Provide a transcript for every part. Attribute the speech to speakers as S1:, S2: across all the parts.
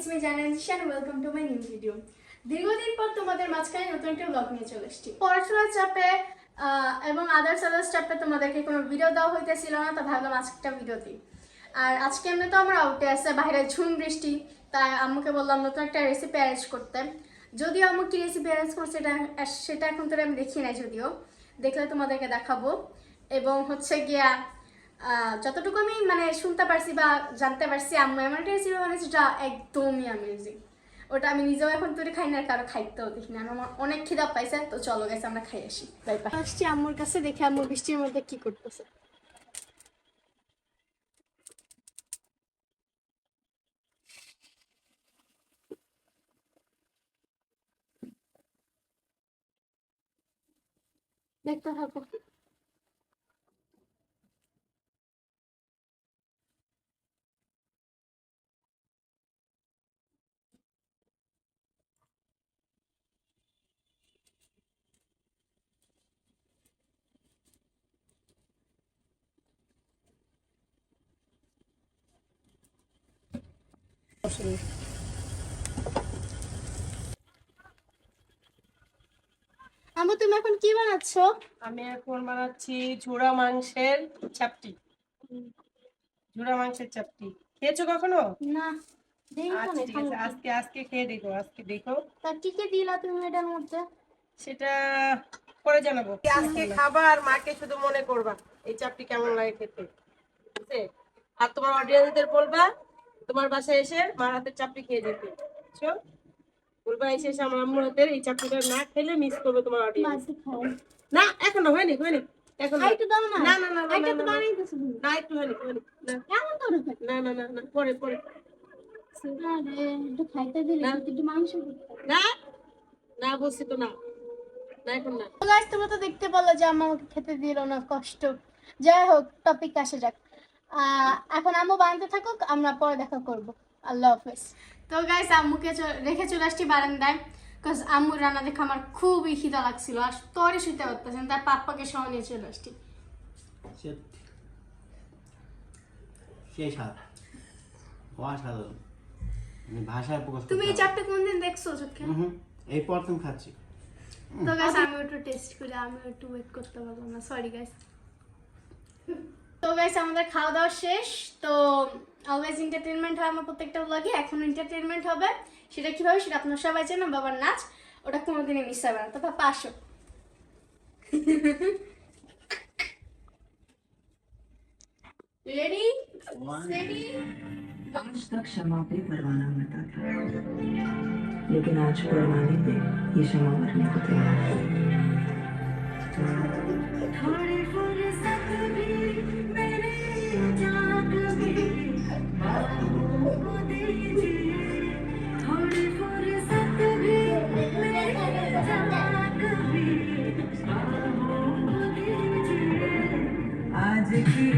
S1: it's me Jana and welcome to my new video. দীর্ঘদিন পর তোমাদের মাঝখানে নতুন একটা ব্লগ নিয়ে চলে এসেছি। পড়াশোনার চাপে এবং আদার্স চাপে তোমাদেরকে কোনো ভিডিও দেওয়া হইতেছিল না, তো ভাবলাম আজকে একটা ভিডিও দিই। আর আজকে এমনি তো আমরা আউটে আছে, বাইরে ঝুম বৃষ্টি, তাই আম্মুকে বললাম নতুন একটা রেসিপি অ্যারেঞ্জ করতে। যদিও আম্মু কি রেসিপি অ্যারেঞ্জ করছে সেটা এখন তো আমি দেখি নাই, যদিও দেখলে তোমাদেরকে দেখাবো। এবং হচ্ছে গিয়া যতটুকু আমি মানে শুনতে পারছি বা জানতে পারছি, আম্মু এমন একটা রেসিপি বানিয়েছে যেটা একদমই অ্যামেজিং। ওটা আমি নিজেও এখন তৈরি খাই না, কারো খাইতেও দেখি না। আমার অনেক খিদা পাইছে, তো চলো গেছে আমরা খাই আসি। আসছি আম্মুর কাছে, দেখে আম্মু বৃষ্টির মধ্যে কি করতেছে। দেখতে থাকো। আম্মু তুমি এখন কি বানাচ্ছ?
S2: আমি এখন বানাচ্ছি ঝুড়া মাংসের চাপটি। ঝুড়া মাংসের চাপটি খেয়েছো কখনো?
S1: না,
S2: আচ্ছা ঠিক আছে, আজকে আজকে খেয়ে দেখো, আজকে দেখো।
S1: তা কি কি দিলা তুমি এটার মধ্যে?
S2: সেটা পরে জানাবো। আজকে খাবা আর মাকে শুধু মনে করবা এই চাপটি কেমন লাগে খেতে, ঠিক আছে? আর তোমার অডিয়েন্সদের বলবা তোমার বাসায় এসে মার হাতের চাপটি খেয়ে যেতে, বুঝছো? বলবা এসে আমার আম্মুর হাতের এই চাপটিটা না খেলে মিস করবে তোমার অডিয়েন্স। না এখনো হয়নি এখন
S1: একটু দাও না।
S2: না না না না
S1: একটু বানাইতেছ
S2: না একটু হয়নি না
S1: কেমন করে
S2: না না না না পরে পরে
S1: আরে একটু খাইতে দিলে একটু মাংস
S2: না না বলছি তো না না এখন না।
S1: তো গাইস তোমরা তো দেখতে পেলে যে আম্মু আমাকে খেতে দিল না, কষ্ট। যাই হোক, টপিক আসে যাক। এখন আম্মু বানাতে থাকুক, আমরা পরে দেখা করব। আল্লাহ হাফেজ। তো গাইস আম্মুকে রেখে চলে আসছি বারান্দায়, বিকজ আম্মুর রান্না দেখে আমার খুবই খিদা লাগছিল, আর তরে শুতে পারতেছেন, তার পাপ্পাকে সহ নিয়ে চলে আসছি।
S3: সেই স্বাদ অসাধারণ, মানে ভাষায় প্রকাশ
S1: তুমি এই চাপটা কোনদিন দেখছো চোখে?
S3: এই প্রথম খাচ্ছি।
S1: তো গাইস আমি একটু টেস্ট করে আমি একটু ওয়েট করতে পারবো না, সরি গাইস। তো গাইস আমাদের খাওয়া দাওয়া শেষ। তো অলওয়েজ এন্টারটেইনমেন্ট হয় আমার প্রত্যেকটা ব্লগে, এখন এন্টারটেইনমেন্ট হবে। সেটা কিভাবে সেটা আপনারা সবাই জানেন, বাবার নাচ, ওটা কোনোদিনই মিস হবে না। তো পাপা আসো। Ready ready.
S4: आज तक क्षमा पे परवाना मरता था, लेकिन आज परवाने पे ये क्षमा मरने को तैयार है। थोड़ी फुर्सत भी मेरे जाग भी बाहों को दीजिए, थोड़ी फुर्सत भी मेरे जाग भी बाहों को दीजिए। आज की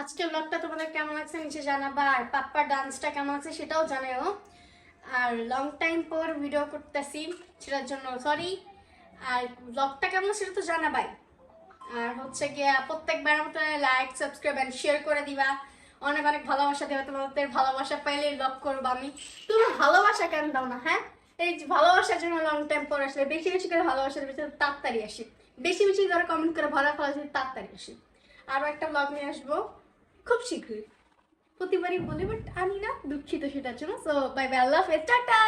S1: আজকের ব্লগটা তোমাদের কেমন লাগছে নিচে জানাবা, আর পাপ্পার ডান্সটা কেমন লাগছে সেটাও জানাও। আর লং টাইম পর ভিডিও করতেছি, সেটার জন্য সরি। আর ব্লগটা কেমন সেটা তো জানাবাই। আর হচ্ছে গিয়ে প্রত্যেকবার মতো লাইক সাবস্ক্রাইব এন্ড শেয়ার করে দিবা, অনেক অনেক ভালোবাসা দেবে। তোমাদের ভালোবাসা পাইলেই ব্লগ করবো আমি। তুমি ভালোবাসা কেন দাও না? হ্যাঁ, এই ভালোবাসার জন্য লং টাইম পর আসলে বেশি বেশি করে ভালোবাসা দেবে, তাড়াতাড়ি আসি। বেশি বেশি করে কমেন্ট করে ভালো ভালো তাড়াতাড়ি আসি। আরও একটা ব্লগ নিয়ে আসবো খুব শীঘ্রই। প্রতিবারই বলি বাট আনি না, দুঃখিত সেটার জন্য। সো বাই বাই, আল্লাহ হাফেজ, টাটা।